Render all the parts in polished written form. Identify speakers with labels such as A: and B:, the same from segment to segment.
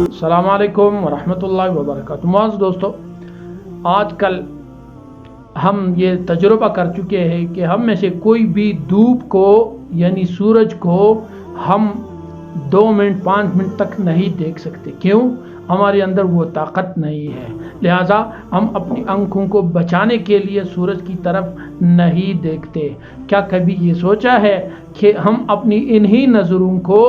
A: السلام علیکم ورحمۃ اللہ وبرکاتہ۔ معزز دوستو، آج کل ہم یہ تجربہ کر چکے ہیں کہ ہم میں سے کوئی بھی دھوپ کو یعنی سورج کو ہم 2 منٹ 5 منٹ تک نہیں دیکھ سکتے۔ کیوں؟ ہمارے اندر وہ طاقت نہیں ہے، لہٰذا ہم اپنی آنکھوں کو بچانے کے لیے سورج کی طرف نہیں دیکھتے۔ کیا کبھی یہ سوچا ہے کہ ہم اپنی انہی نظروں کو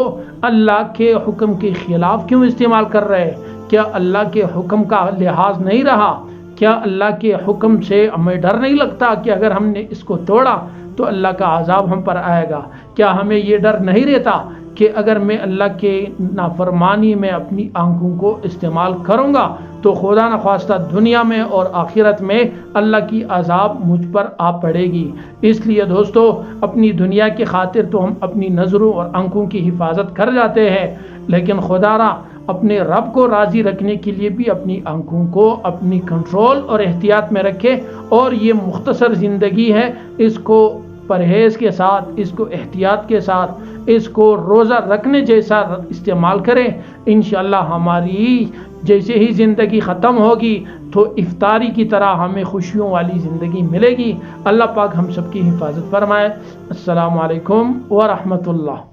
A: اللہ کے حکم کے خلاف کیوں استعمال کر رہے ہیں؟ کیا اللہ کے حکم کا لحاظ نہیں رہا؟ کیا اللہ کے حکم سے ہمیں ڈر نہیں لگتا کہ اگر ہم نے اس کو توڑا تو اللہ کا عذاب ہم پر آئے گا؟ کیا ہمیں یہ ڈر نہیں رہتا کہ اگر میں اللہ کے نافرمانی میں اپنی آنکھوں کو استعمال کروں گا تو خدا نخواستہ دنیا میں اور آخرت میں اللہ کی عذاب مجھ پر آ پڑے گی؟ اس لیے دوستو، اپنی دنیا کی خاطر تو ہم اپنی نظروں اور آنکھوں کی حفاظت کر جاتے ہیں، لیکن خدا را اپنے رب کو راضی رکھنے کے لیے بھی اپنی آنکھوں کو اپنی کنٹرول اور احتیاط میں رکھے، اور یہ مختصر زندگی ہے، اس کو پرہیز کے ساتھ، اس کو احتیاط کے ساتھ، اس کو روزہ رکھنے جیسا استعمال کریں۔ انشاءاللہ ہماری جیسے ہی زندگی ختم ہوگی تو افطاری کی طرح ہمیں خوشیوں والی زندگی ملے گی۔ اللہ پاک ہم سب کی حفاظت فرمائے۔ السلام علیکم ورحمۃ اللہ۔